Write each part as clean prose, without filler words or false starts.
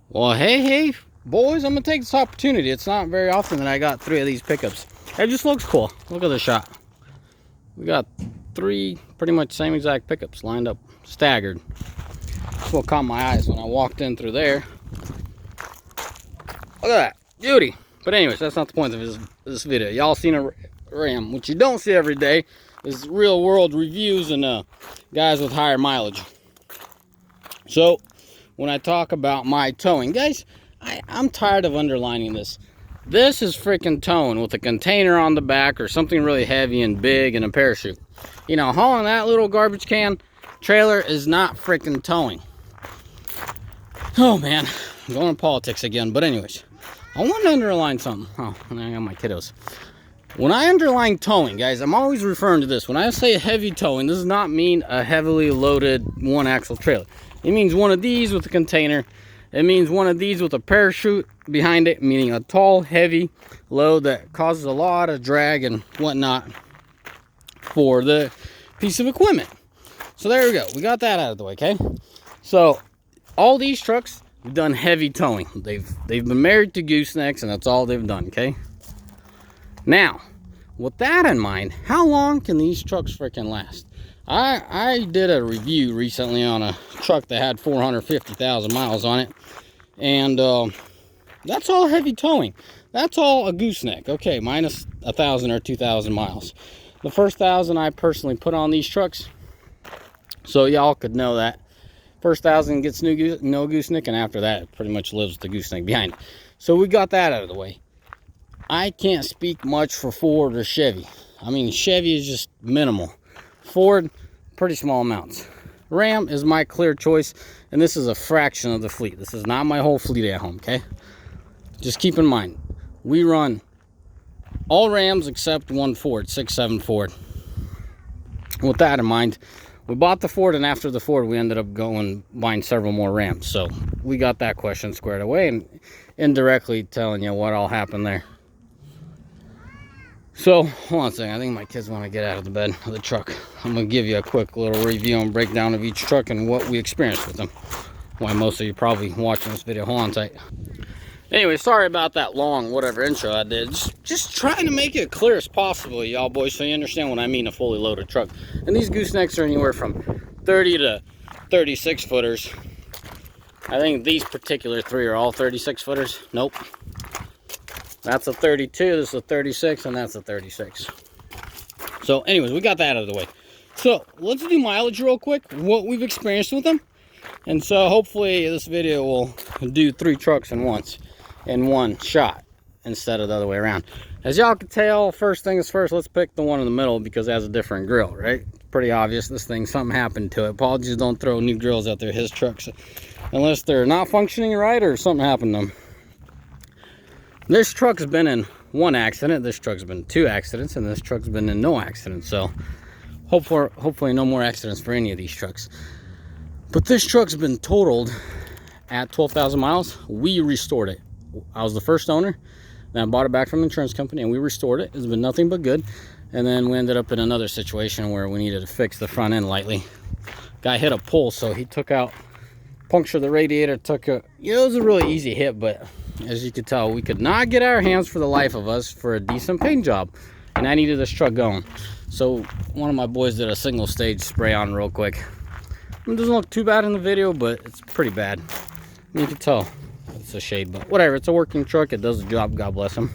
Well, hey, boys, I'm going to take this opportunity. It's not very often that I got 3 of these pickups. It just looks cool. Look at the shot. We got 3 pretty much same exact pickups lined up, staggered. That's what caught my eyes when I walked in through there. Look at that. Beauty. But anyways, that's not the point of this video. Y'all seen a Ram. What you don't see every day is real world reviews and guys with higher mileage. So, when I talk about my towing, guys, I'm tired of underlining this. This is freaking towing with a container on the back or something really heavy and big and a parachute. You know, hauling that little garbage can trailer is not freaking towing. Oh man, I'm going to politics again. But anyways, I want to underline something. Oh, and I got my kiddos. When I underline towing, guys, I'm always referring to this. When I say heavy towing, this does not mean a heavily loaded one-axle trailer. It means one of these with a container. It means one of these with a parachute behind it, meaning a tall, heavy load that causes a lot of drag and whatnot for the piece of equipment. So there we go. We got that out of the way, okay? So all these trucks have done heavy towing. They've been married to goosenecks, and that's all they've done, okay? Now, with that in mind, how long can these trucks freaking last? I did a review recently on a truck that had 450,000 miles on it, and that's all heavy towing. That's all a gooseneck, okay, minus 1,000 or 2,000 miles. The first 1,000 I personally put on these trucks, so y'all could know that. First 1,000 gets no gooseneck, and after that, it pretty much lives the gooseneck behind it. So we got that out of the way. I can't speak much for Ford or Chevy. I mean, Chevy is just minimal. Ford, pretty small amounts. Ram is my clear choice, and this is a fraction of the fleet. This is not my whole fleet at home, okay? Just keep in mind, we run all Rams except one Ford, 6.7 Ford. With that in mind, we bought the Ford, and after the Ford, we ended up buying several more Rams. So we got that question squared away, and indirectly telling you what all happened there. So, hold on a second. I think my kids want to get out of the bed of the truck. I'm going to give you a quick little review and breakdown of each truck and what we experienced with them. Why most of you probably watching this video. Hold on tight. Anyway, sorry about that long whatever intro I did. Just trying to make it clear as possible, y'all boys, so you understand what I mean, a fully loaded truck. And these goosenecks are anywhere from 30 to 36 footers. I think these particular 3 are all 36 footers. Nope. That's a 32, this is a 36, and that's a 36. So anyways, we got that out of the way. So let's do mileage real quick, what we've experienced with them. And so hopefully this video will do 3 trucks in one shot instead of the other way around. As y'all can tell, first things first, let's pick the one in the middle because it has a different grill, right? It's pretty obvious this thing, something happened to it. Paul just don't throw new grills out there, his trucks, unless they're not functioning right or something happened to them. This truck's been in 1 accident, this truck's been 2 accidents, and this truck's been in no accidents. So hopefully no more accidents for any of these trucks. But this truck's been totaled at 12,000 miles. We restored it. I was the first owner. Then I bought it back from the insurance company, and we restored it. It's been nothing but good. And then we ended up in another situation where we needed to fix the front end lightly. Guy hit a pole, so he punctured the radiator, it was a really easy hit, but as you could tell, we could not get our hands for the life of us for a decent paint job, and I needed this truck going. So one of my boys did a single stage spray on real quick. It doesn't look too bad in the video, but it's pretty bad. You can tell it's a shade, but whatever. It's a working truck. It does the job. God bless him.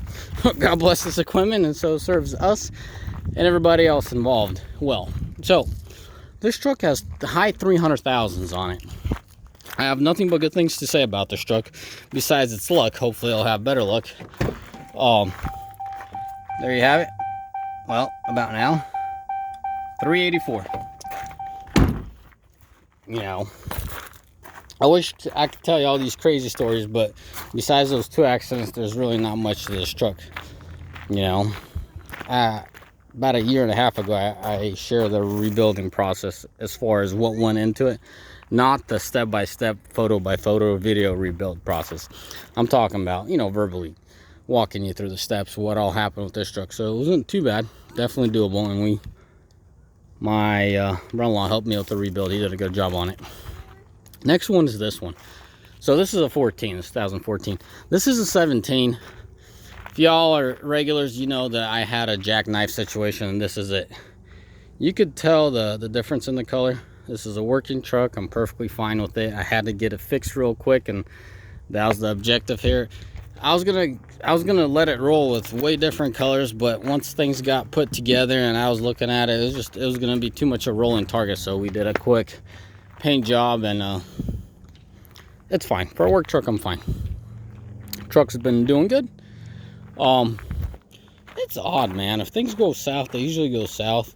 God bless this equipment, and so serves us and everybody else involved well. So this truck has the high 300,000s on it. I have nothing but good things to say about this truck, besides its luck. Hopefully it'll have better luck. There you have it. Well, about now, 384. You know, I wish I could tell you all these crazy stories, but besides those 2 accidents, there's really not much to this truck. You know, about a year and a half ago, I shared the rebuilding process as far as what went into it. Not the step-by-step, photo-by-photo video rebuild process. I'm talking about, you know, verbally walking you through the steps, what all happened with this truck. So it wasn't too bad. Definitely doable. And my brother-in-law helped me with the rebuild. He did a good job on it. Next one is this one. So this is a 14, it's 2014. This is a 17. If y'all are regulars, you know that I had a jackknife situation, and this is it. You could tell the difference in the color. This is a working truck. I'm perfectly fine with it. I had to get it fixed real quick, and that was the objective here. I was gonna let it roll with way different colors, but once things got put together and I was looking at it, it was gonna be too much a rolling target. So we did a quick paint job, and it's fine. For a work truck, I'm fine. Truck's been doing good. It's odd, man. If things go south, they usually go south.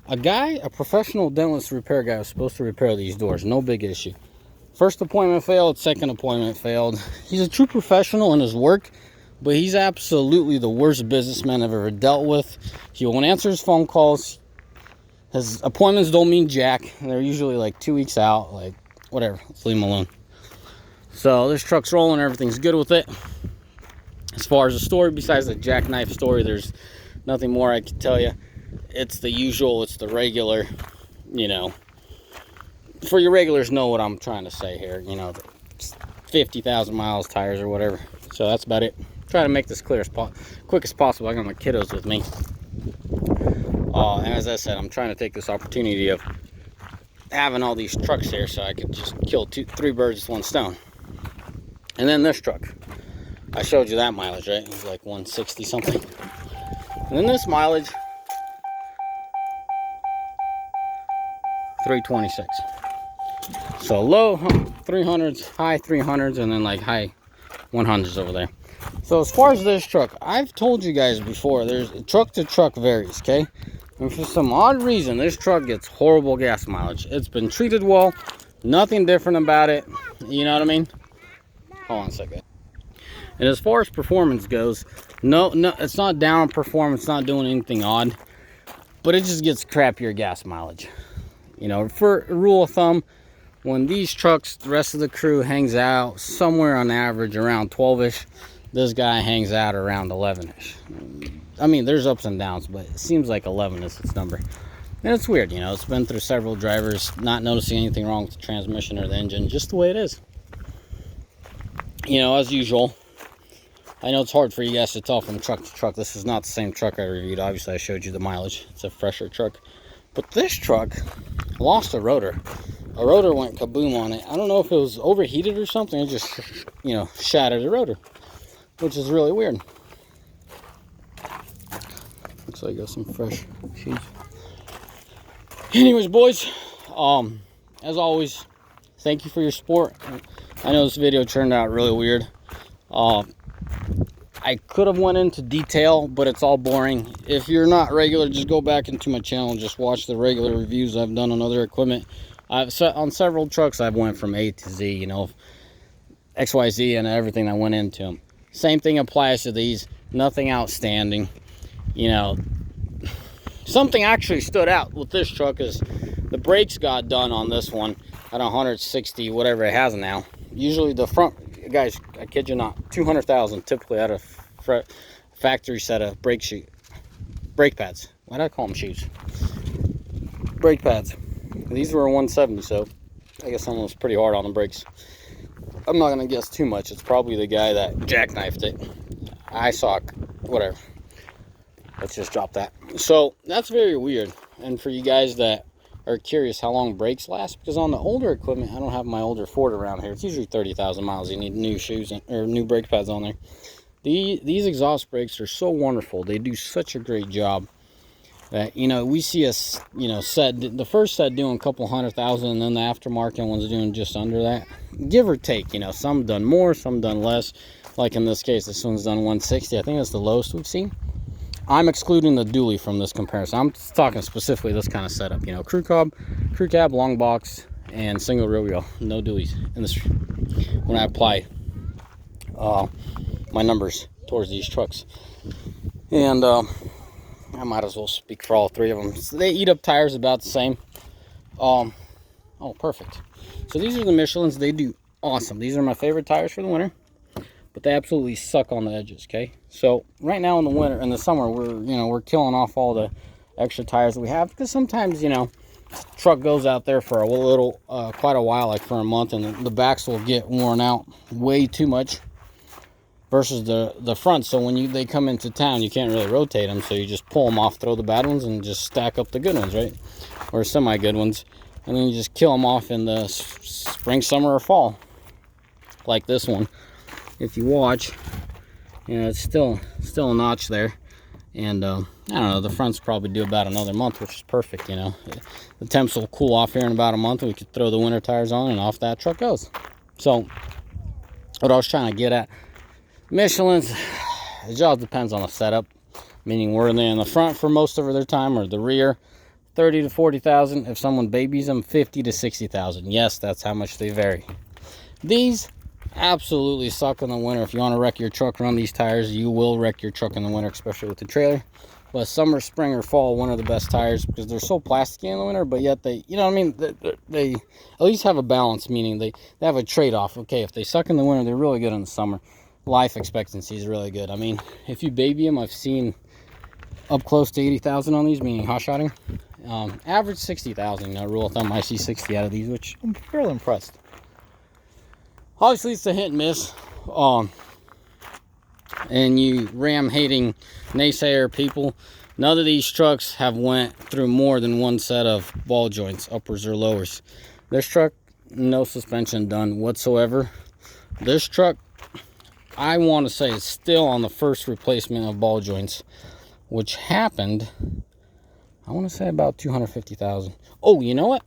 A professional dentless repair guy was supposed to repair these doors. No big issue. First appointment failed, second appointment failed. He's a true professional in his work, but he's absolutely the worst businessman I've ever dealt with. He won't answer his phone calls. His appointments don't mean jack. They're usually like 2 weeks out. Like, whatever. Let's leave him alone. So this truck's rolling. Everything's good with it. As far as the story, besides the jackknife story, there's nothing more I can tell you. It's the usual. It's the regular, you know. For your regulars, know what I'm trying to say here. You know, 50,000 miles tires or whatever. So that's about it. Try to make this quick as possible. I got my kiddos with me. And as I said, I'm trying to take this opportunity of having all these trucks here so I could just kill 3 birds with 1 stone. And then this truck. I showed you that mileage, right? It was like 160 something. And then this mileage, 326. So low 300s, high 300s, and then like high 100s over there. So as far as this truck, I've told you guys before, there's truck to truck varies, okay? And for some odd reason, this truck gets horrible gas mileage. It's been treated well, nothing different about it. You know what I mean? Hold on a second. And as far as performance goes, no, it's not down on performance, not doing anything odd, but it just gets crappier gas mileage. You know, for a rule of thumb, when these trucks, the rest of the crew hangs out somewhere on average around 12-ish, this guy hangs out around 11-ish. I mean, there's ups and downs, but it seems like 11 is its number. And it's weird, you know, it's been through several drivers, not noticing anything wrong with the transmission or the engine, just the way it is. You know, as usual, I know it's hard for you guys to tell from truck to truck. This is not the same truck I reviewed. Obviously, I showed you the mileage. It's a fresher truck. But this truck lost a rotor. A rotor went kaboom on it. I don't know if it was overheated or something. It just, you know, shattered the rotor, which is really weird. Looks like I got some fresh sheets. Anyways, boys, as always, thank you for your support. I know this video turned out really weird. I could have went into detail, but it's all boring. If you're not regular, just go back into my channel and just watch the regular reviews I've done on other equipment. On several trucks, I've went from A to Z, you know, XYZ and everything that went into them. Same thing applies to these. Nothing outstanding. You know, something actually stood out with this truck is the brakes got done on this one at 160, whatever it has now. Usually the front, guys, I kid you not, 200,000 typically out of factory set of brake pads. Why did I call them shoes? Brake pads. These were 170, so I guess someone was pretty hard on the brakes. I'm not gonna guess too much. It's probably the guy that jackknifed it. I saw, whatever. Let's just drop that. So that's very weird. And for you guys that are curious how long brakes last, because on the older equipment, I don't have my older Ford around here. It's usually 30,000 miles. You need new shoes or new brake pads on there. These exhaust brakes are so wonderful. They do such a great job that, you know, we see us, you know, the first set doing a couple 100,000, and then the aftermarket one's doing just under that, give or take. You know, some done more, some done less. Like in this case, this one's done 160. I think that's the lowest we've seen. I'm excluding the dually from this comparison. I'm talking specifically this kind of setup. You know, crew cab, long box, and single rear wheel. No dualies in this when I apply my numbers towards these trucks. And I might as well speak for all 3 of them. So they eat up tires about the same. Oh, perfect. So these are the Michelins. They do awesome. These are my favorite tires for the winter, but they absolutely suck on the edges. Okay, so right now in the winter, in the summer, we're killing off all the extra tires that we have, because sometimes, you know, truck goes out there for a little, quite a while, like for a month, and the backs will get worn out way too much versus the front. So when they come into town, you can't really rotate them, so you just pull them off, throw the bad ones, and just stack up the good ones, right? Or semi good ones, and then you just kill them off in the spring, summer, or fall, like this one. If you watch, you know, it's still a notch there. And I don't know, the front's probably due about another month, which is perfect, you know. The temps will cool off here in about a month, and we could throw the winter tires on, and off that truck goes. So what I was trying to get at, Michelin's, it just all depends on the setup, meaning were they in the front for most of their time or the rear. 30 to 40,000. If someone babies them, 50 to 60,000. Yes, that's how much they vary. These absolutely suck in the winter. If you want to wreck your truck around these tires, you will wreck your truck in the winter, especially with the trailer. But summer, spring, or fall, one of the best tires, because they're so plasticky in the winter, but yet they, you know what I mean, they at least have a balance, meaning they have a trade-off. Okay, if they suck in the winter, they're really good in the summer. Life expectancy is really good. I mean, if you baby them, I've seen up close to 80,000 on these, meaning hot shotting. Average 60,000, rule of thumb. I see 60 out of these, which I'm fairly impressed. Obviously, it's a hit and miss. And you Ram hating naysayer people, none of these trucks have went through more than one set of ball joints, uppers or lowers. This truck, no suspension done whatsoever. This truck, I want to say, is still on the first replacement of ball joints, which happened, I want to say, about 250,000. Oh, you know what?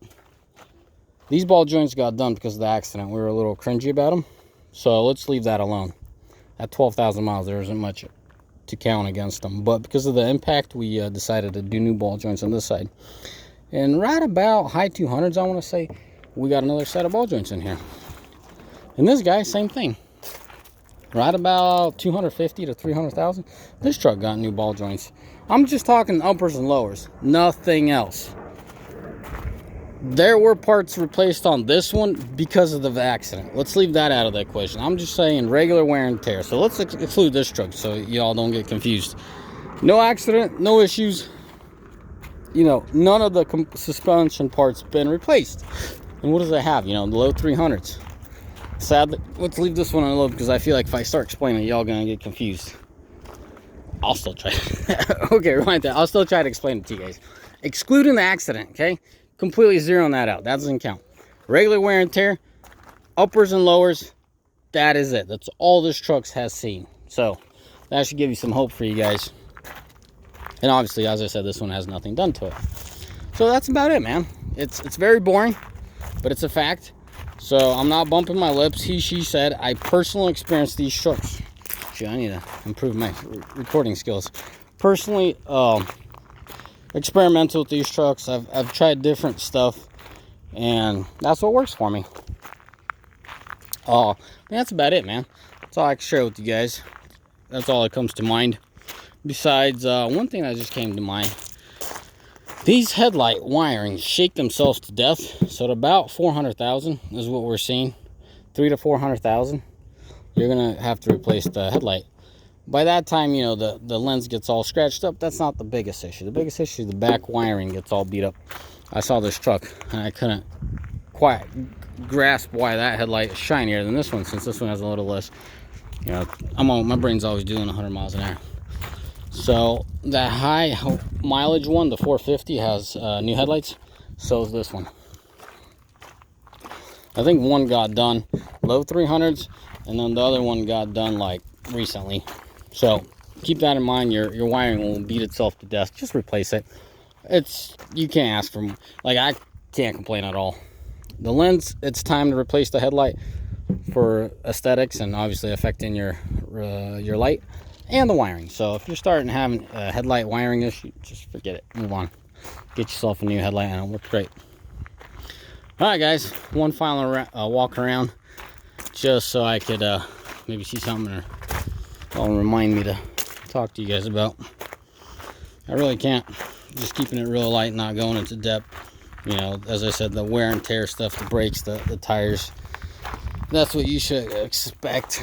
These ball joints got done because of the accident. We were a little cringy about them, so let's leave that alone. At 12,000 miles, there isn't much to count against them. But because of the impact, we decided to do new ball joints on this side. And right about high 200s, I want to say, we got another set of ball joints in here. And this guy, same thing. Right about 250 to 300,000. This truck got new ball joints. I'm just talking uppers and lowers, nothing else. There were parts replaced on this one because of the accident. Let's leave that out of the equation. I'm just saying regular wear and tear. So let's exclude this truck so y'all don't get confused. No accident, no issues. You know, none of the suspension parts been replaced. And what does it have? You know, the low 300s. Sadly, let's leave this one on low, because I feel like if I start explaining, y'all gonna get confused. I'll still try. Okay, rewind that. I'll still try to explain it to you guys. Excluding the accident, okay? Completely zeroing that out. That doesn't count. Regular wear and tear, uppers and lowers, that is it. That's all this truck has seen. So that should give you some hope for you guys. And obviously, as I said, this one has nothing done to it. So that's about it, man. It's very boring, but it's a fact. So I'm not bumping my lips. He, she said. I personally experienced these trucks. Gee, I need to improve my recording skills. Personally, experimental with these trucks. I've tried different stuff, and that's what works for me. That's about it, man. That's all I can share with you guys. That's all that comes to mind. Besides, one thing that just came to mind. These headlight wirings shake themselves to death. So at about 400,000 is what we're seeing. 300,000 to 400,000. You're gonna have to replace the headlight. By that time, you know, the lens gets all scratched up. That's not the biggest issue. The biggest issue is the back wiring gets all beat up. I saw this truck, and I couldn't quite grasp why that headlight is shinier than this one, since this one has a little less. You know, my brain's always doing 100 miles an hour. So that high mileage one, the 450, has new headlights. So is this one. I think one got done low 300s, and then the other one got done like recently. So keep that in mind. Your wiring will beat itself to death. Just replace it. You can't ask for, like, I can't complain at all. The lens, it's time to replace the headlight for aesthetics and obviously affecting your light and the wiring. So if you're starting having a headlight wiring issue, just forget it. Move on. Get yourself a new headlight and it'll work great. All right, guys. One final walk around, just so I could maybe see something or remind me to talk to you guys about. I really can't. Just keeping it real light, not going into depth. You know, as I said, the wear and tear stuff, the brakes, the tires. That's what you should expect.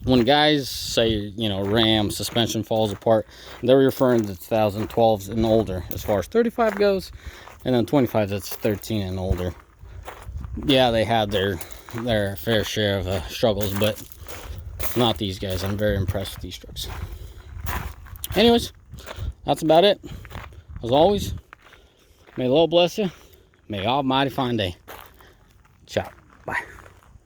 when guys say, you know, Ram suspension falls apart, they're referring to 2012s and older as far as 35 goes, and then 25 that's 13 and older. Yeah, they had their fair share of struggles, but not these guys. I'm very impressed with these trucks. Anyways, that's about it. As always, may the Lord bless you. May Almighty find day. Ciao. Bye.